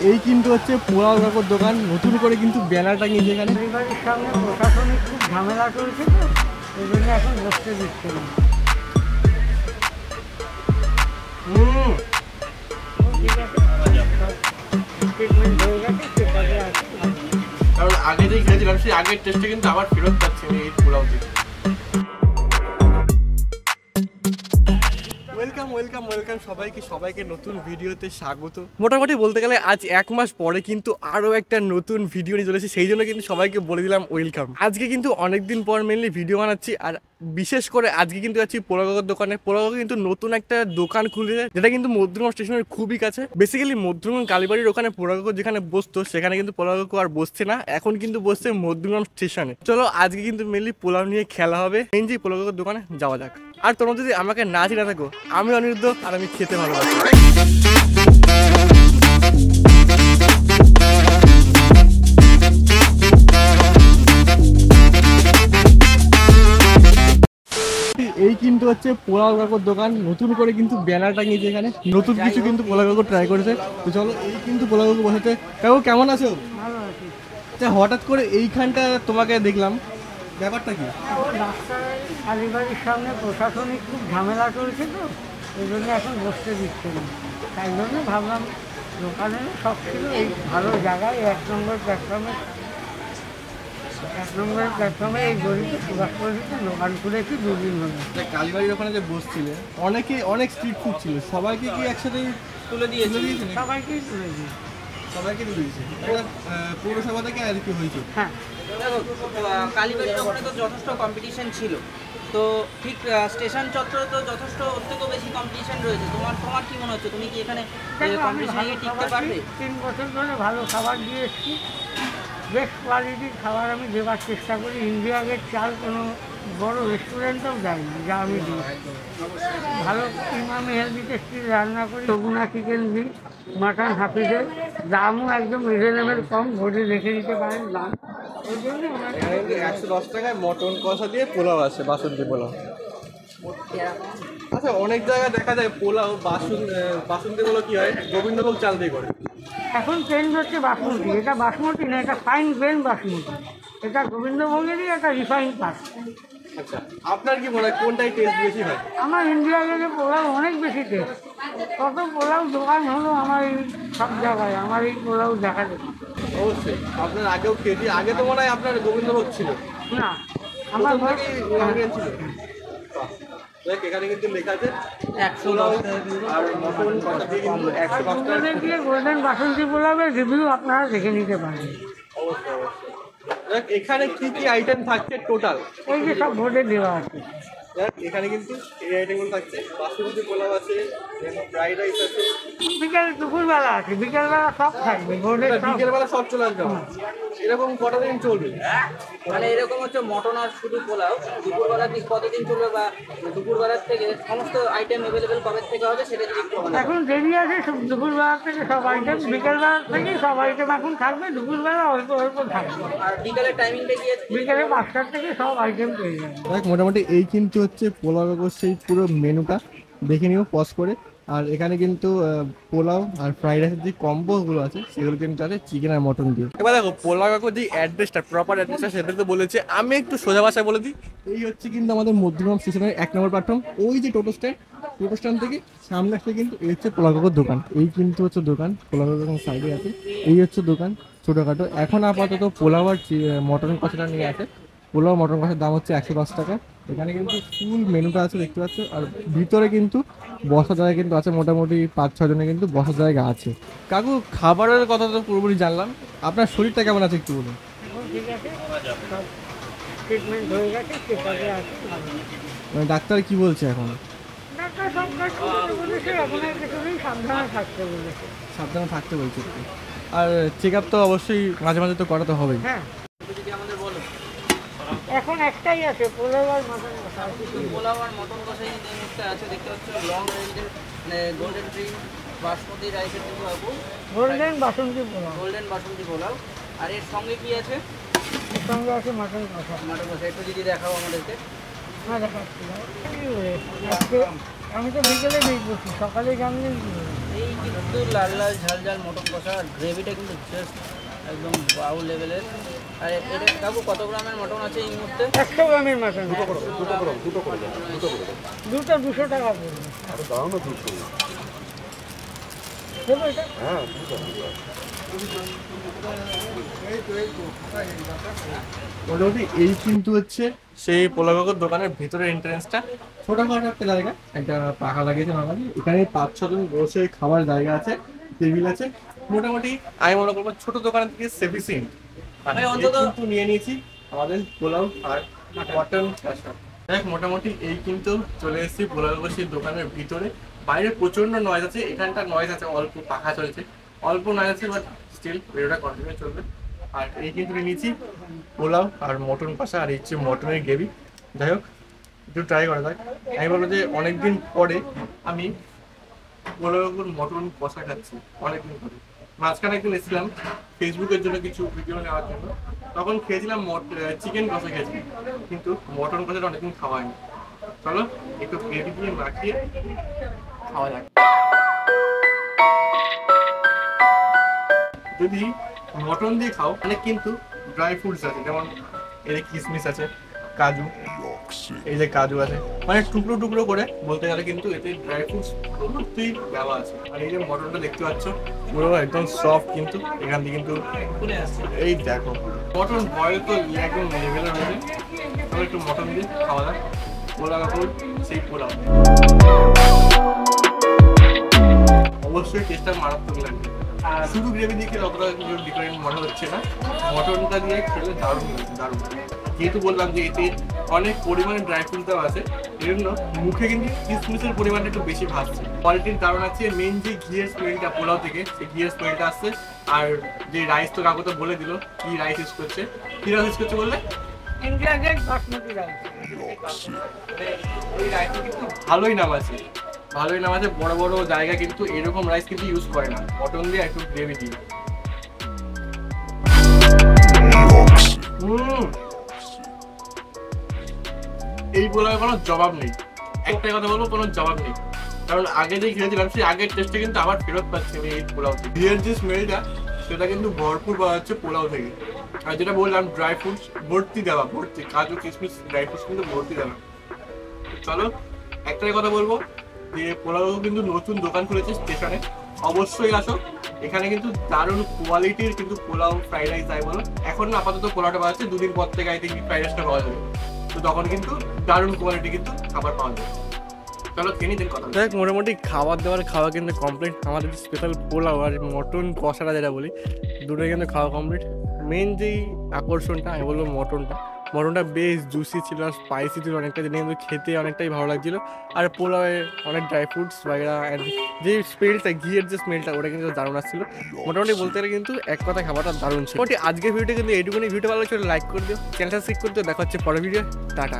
এই কিন্তু হচ্ছে পোলাও কাকুর দোকান, নতুন করে কিন্তু ব্যানার টাঙিয়েছে এখানে। পরিবারের সামনে প্রশাসনিক খুব ঝামেলা চলছে তো, এই জন্য এখন বসতে দিচ্ছে না। ঠিক আছে, ট্রিটমেন্ট হয়ে গেছে, সেটাকে আছে। কারণ আগে যেই খেয়েছিলাম সেই আগের টেস্টে কিন্তু আবার ফেরত পাচ্ছি আমি এই পোলাও থেকে। ওয়েলকাম সবাইকে নতুন ভিডিওতে স্বাগত। মোটামুটি বলতে গেলে আজ 1 মাস পরে কিন্তু আরো একটা নতুন ভিডিও নিয়ে চলেছি, সেই জন্য কিন্তু সবাইকে বলে দিলাম ওয়েলকাম। আজকে কিন্তু অনেকদিন পর মেনলি ভিডিও বানাচ্ছি, আর বিশেষ করে আজকে কিন্তু যাচ্ছি পোলাও কাকুর দোকানে। পোলাও কাকু কিন্তু নতুন একটা দোকান খুলেছে, যেটা কিন্তু মধ্যমগ্রাম স্টেশনের খুবই কাছে। বেসিক্যালি মধ্যমগ্রাম কালীবাড়ির ওখানে পোলাও কাকু যেখানে বসতো, সেখানে কিন্তু পোলাও কাকু আর বসছে না, এখন কিন্তু বসছে মধ্যমগ্রাম স্টেশনে। চলো আজকে কিন্তু মেনলি পোলাও নিয়ে খেলা হবে। মেন যে পোলাও কাকুর দোকানে যাওয়া যাক। আর তোমরা যদি আমাকে না চিনে থাকো, আমি অনিরুদ্ধ, আর আমি খেতে ভালোবাসি। এই কিন্তু হচ্ছে পোলাও কাকুর দোকান, নতুন করে কিন্তু ব্যানার টাঙিয়েছে এখানে, নতুন কিছু কিন্তু পোলাও কাকু ট্রাই করেছে। তো চলো এই কিন্তু পোলাও কাকু বসেছে। কাকু কেমন আছো? ভালো আছে। আচ্ছা, হঠাৎ করে এইখানটা তোমাকে দেখলাম, ব্যাপারটা কি? রাস্তায় কালীবাড়ির সামনে প্রশাসনিক খুব ঝামেলা চলছে তো, এই জন্য এখন বসতে দিচ্ছে না। তাই জন্য ভাবলাম দোকানে সব ছিল এই ভালো জায়গায়, 1 নম্বর প্ল্যাটফর্মে এই গরিব সুভাষ পল্লীতে দোকান খুলেছি 2 দিন হলো। কালীবাড়ির ওখানে যে বসছিলে, অনেক স্ট্রিট ফুড ছিল, সবাইকে কি একসাথে তুলে দিয়েছে? সবাইকেই তুলে দিই, সবাইকে তুলে দিয়েছে। পৌরসভা থেকে আর কি হয়েছে? হ্যাঁ। কালীবাড়ির ওখানে তো যথেষ্ট কম্পিটিশন ছিল, তো ঠিক স্টেশন চত্বরে তো যথেষ্ট ওর থেকেও বেশি কম্পিটিশন রয়েছে। তোমার কি মনে হচ্ছে, তুমি কি এখানে কম্পিটিশনে টিকতে পারবে? 3 বছর ধরে ভালো খাবার দিয়ে এসেছি, বেস্ট কোয়ালিটির খাবার আমি দেওয়ার চেষ্টা করি। ইন্ডিয়া গেট চাল কোনো বড় রেস্টুরেন্টেও যায় না, যা আমি দিই। ভালো ইমামি হেলদি টেস্টি রান্না করি। সগুনা চিকেন দিই, মাটন হাফিজের দামও একদম রিজনেবল কম, ভোটে দেখে নিতে পারেন দাম। ওই জন্য আমার 110 টাকায় মটন কষা দিয়ে পোলাও আছে, বাসন্তী পোলাও। আচ্ছা, অনেক জায়গায় দেখা যায় পোলাও বাসন্তী পোলাও কি হয়, গোবিন্দভোগ চাল দিয়ে করে। এখন চেঞ্জ হচ্ছে বাসমতি। এটা বাসমতি না, এটা ফাইন গ্রেন বাসমতি। এটা গোবিন্দভোগেরই একটা রিফাইন পার্ট। আচ্ছা, আপনার কি মনে হয় কোনটাই টেস্ট বেশি হয়? আমার ইন্ডিয়া গেলে পোলাও অনেক বেশি টেস্ট। কত পোলাও দোকান হলো আমার এই সব জায়গায়, আমার এই পোলাও দেখা যায়। অবশ্যই আপনার আগেও খেয়েছি, আগে তো মনে হয় আপনার গোবিন্দভোগ ছিল না, আমার ঘর ছিল। দেখ এখানে কিন্তু লেখা আছে 110 আর মটন কষা দিয়ে কিন্তু 110 টাকা। দিয়ে গোল্ডেন বাসন্তী পোলাওয়ের রিভিউ আপনারা দেখে নিতে পারেন। অবশ্যই দেখ এখানে কি কি আইটেম থাকছে টোটাল, এই যে সব ভোটে দেওয়া আছে। দেখ এখানে কিন্তু এই আইটেমগুলো থাকছে। বাসন্তী পোলাও আছে, ফ্রাইড রাইস আছে, দুপুরবেলা আছে, বিকেলবেলা সব থাকবে। বিকেলবেলা সব চলে আসবে। এরকম কটা দিন চলবে? মানে এরকম হচ্ছে মটন আর শুধু পোলাও দুপুরবেলার দিক কতদিন চলবে, বা দুপুরবেলার থেকে সমস্ত আইটেম অ্যাভেলেবেল কবে থেকে হবে সেটা যদি একটু বলেন। এখন দেরি আছে, সব দুপুরবেলা থেকে সব আইটেম, বিকেলবেলা থেকে সব আইটেম এখন থাকবে, দুপুরবেলা অল্প অল্প থাকবে। আর বিকেলের টাইমিংটা কি আছে? বিকেলে 5টার থেকে সব আইটেম পেয়ে যাবে। দেখ মোটামুটি এই কিন্তু হচ্ছে পোলাও কাকুর সেই পুরো মেনুটা, দেখে নিও পজ করে। আর এখানে কিন্তু পোলাও আর ফ্রাইড রাইসের যে কম্বোগুলো আছে সেগুলো কিন্তু আছে চিকেন আর মটন দিয়ে। এবার দেখো পোলাও কাকুর যে অ্যাড্রেসটা, প্রপার অ্যাড্রেসটা সেটা তো বলেছে, আমি একটু সোজা ভাষায় বলে দিই। এই হচ্ছে কিন্তু আমাদের মধ্যমগ্রাম স্টেশনের 1 নম্বর প্ল্যাটফর্ম, ওই যে টোটো স্ট্যান্ড থেকে সামনে আসলে কিন্তু এই হচ্ছে পোলাও কাকুর দোকান। এই কিন্তু হচ্ছে দোকান, পোলাও কাকুর দোকান সাইডে আছে। এই হচ্ছে দোকান ছোটোখাটো। এখন আপাতত পোলাও আর মটন কষাটা নিয়ে আছে। পোলাও মটন কষার দাম হচ্ছে 110 টাকা। এখানে কিন্তু ফুল মেনুটা আছে, দেখতে পাচ্ছ। আর ভিতরে কিন্তু বসার জায়গা কিন্তু আছে, মোটামুটি 5-6 জনের কিন্তু বসার জায়গা আছে। কাকু খাবারের কথা তো পুরোপুরি জানলাম, আপনার শরীরটা কেমন আছে একটু বলুন। ঠিক আছে, সব ট্রিটমেন্ট হয়ে গেছে, সেটাকে আছে। মানে ডাক্তার কি বলছে এখন? ডাক্তার সব কাজ করতে বলেছে, এখন আর কিছু নেই, সাবধানে থাকতে বলেছে। সাবধানে থাকতে বলছে একটু। আর চেক আপ তো অবশ্যই মাঝে মাঝে তো করাতে হবেই। হ্যাঁ, যদি আমাদের বলো। এখন একটাই আছে, পোলাও আর মটন কষা। পোলাও আর মটন কষাই এই মুহূর্তে আছে, দেখতে পাচ্ছ লং রেঞ্জের, মানে গোল্ডেন ট্রিম বাসমতি রাইসের কিন্তু গোল্ডেন বাসন্তী পোলাও। গোল্ডেন বাসমতি পোলাও। আর এর সঙ্গে কি আছে? এর সঙ্গে আছে মটন কষা। মটন কষা একটু যদি দেখাও আমাদেরকে। হ্যাঁ, দেখাচ্ছি। আজকে আমি তো বিকেলে দেখবো, সকালে জানলেন কি? এই কিন্তু লাল লাল ঝাল ঝাল মটন কষা, আর গ্রেভিটা কিন্তু জাস্ট একদম বাউ লেভেলের। আর এটা কাকু কত গ্রামের মটন আছে এই মুহূর্তে? 100 গ্রামের মাটন। দুটো 200 টাকা পড়বে। দেবো এটা? মোটামুটি এই কিন্তু হচ্ছে সেই পোলাও কাকুর দোকানের ভিতরে এন্ট্রেন্সটা। ছোটখাটো একটা জায়গা, একটা পাখা লাগিয়েছে নর্মালি। এখানে 5-6 জন বসে খাবার জায়গা আছে, টেবিল আছে। মোটামুটি আমি মনে করবো ছোট দোকানের থেকে সেফিসিয়েন্ট। আমি অন্তত নিয়ে নিয়েছি আমাদের পোলাও আর মটন কষা। দেখ মোটামুটি এই কিন্তু চলে এসেছি পোলাও কাকুর দোকানের ভিতরে। বাইরে প্রচন্ড নয়েজ আছে, এখানটা নয়েজ আছে অল্প, পাখা চলছে অল্প নয়েজ আছে, বাট স্টিল ভিডিওটা কন্টিনিউ চলবে। আর এই কিন্তু নিয়েছি পোলাও আর মটন কষা, আর এই হচ্ছে মটনের গ্রেভি। যাই হোক একটু ট্রাই করা যাক। আমি বলবো যে অনেকদিন পরে আমি পোলাও মটন কষা খাচ্ছি, অনেকদিন পরে। মাঝখানে একদিন এসেছিলাম ফেসবুকের জন্য কিছু ভিডিও নেওয়ার জন্য, তখন খেয়েছিলাম চিকেন কষা খেয়েছিলাম, কিন্তু মটন কষাটা অনেকদিন খাওয়া হয়নি। চলো একটু গ্রেভি দিয়ে মাখিয়ে খাওয়া যাক। যদি মটন দিয়ে খাও মানে কিন্তু ড্রাই ফ্রুটস আছে, যেমন এই যে কিশমিশ আছে, কাজু, এই যে কাজু আছে, মানে টুকরো টুকরো করে বলতে গেলে কিন্তু এতে ড্রাই ফ্রুটস প্রচুরই দেওয়া আছে। আর এই যে মটনটা দেখতে পাচ্ছ পুরো একদম সফট, কিন্তু এখান থেকে কিন্তু এই দেখো মটন বয়েল তো একদম লেভেলের হয়েছে। তাহলে একটু মটন দিয়ে খাওয়া যাক। পোলাও কাকুর সেই পোলাও অবশ্যই টেস্টটা মারাত্মক লাগবে। আর শুধু গ্রেভি দিয়ে খেলে অতটা কিছু ডিফারেন্ট মনে হচ্ছে না, মটনটা দিয়ে খেলে দারুণ লাগছে, দারুণ। যেহেতু বললাম যে এতে অনেক পরিমাণে ড্রাই ফ্রুট দেওয়া আছে, এই জন্য মুখে কিন্তু কিশমিশের পরিমাণটা একটু বেশি ভাসছে। কোয়ালিটির কারণ আছে মেন যে ঘিয়ের স্মেলটা পোলাও থেকে, সেই ঘিয়ের স্মেলটা আসছে। আর যে রাইস তো কাকু তো বলে দিল কি রাইস ইউজ করছে, কি রাইস ইউজ করছে বললে? India gate basmati rice. ওই রাইসটা কিন্তু ভালোই নাম আছে, ভালোই নাম আছে। বড় বড় জায়গা কিন্তু এরকম রাইস কিন্তু ইউজ করে না, মটন দিয়ে একটু গ্রেভি দিয়ে। এই পোলাওয়ের কোনো জবাব নেই, একটাই কথা বলবো, কোনো জবাব নেই। কারণ আগে যে খেয়েছিলাম সেই আগের টেস্টে কিন্তু আবার ফেরত পাচ্ছি আমি এই পোলাও থেকে। ঘিয়ের যে স্মেলটা সেটা কিন্তু ভরপুর পাওয়া যাচ্ছে পোলাও থেকে। আর যেটা বললাম ড্রাই ফ্রুটস ভর্তি দেওয়া, ভর্তি কাজু কিশমিশ ড্রাই ফ্রুটস কিন্তু ভর্তি দেওয়া। চলো একটাই কথা বলবো যে পোলাও কিন্তু নতুন দোকান খুলেছে স্টেশনে, অবশ্যই আসো। এখানে কিন্তু দারুণ কোয়ালিটির কিন্তু পোলাও ফ্রাইড রাইস তাই বলো। এখন না আপাতত পোলাওটা পাওয়া যাচ্ছে, 2 দিন পর থেকে আই থিঙ্ক ফ্রাইড রাইসটা পাওয়া যাবে। তো তখন কিন্তু দারুণ কোয়ালিটি কিন্তু খাবার পাওয়া যাবে। চলো খেয়ে নিতে কথা দেখ। মোটামুটি খাওয়া কিন্তু কমপ্লিট। আমাদের স্পেশাল পোলাও আর মটন কষাটা যেটা বলি, দুটোই কিন্তু খাওয়া কমপ্লিট। মেন যেই আকর্ষণটা আমি বলবো মটনটা বেশ জুসি ছিল আর স্পাইসি ছিল অনেকটা, জিনিস কিন্তু খেতে অনেকটাই ভালো লাগছিল। আর পোলাওয়ে অনেক ড্রাই ফ্রুটস বাগেরা, যে স্মেলটা ঘিয়ের যে স্মেলটা ওটা কিন্তু দারুণ আসছিল। মোটামুটি বলতে গেলে কিন্তু এক কথা খাবারটা দারুণ ছিল। মোটামুটি আজকের ভিডিওটা কিন্তু এইটুকুনি। ভিডিও ভালো লাগলে লাইক করে দিও, চ্যানেলটা সাবস্ক্রাইব করে দিও। দেখা হচ্ছে পরের ভিডিও, টাটা।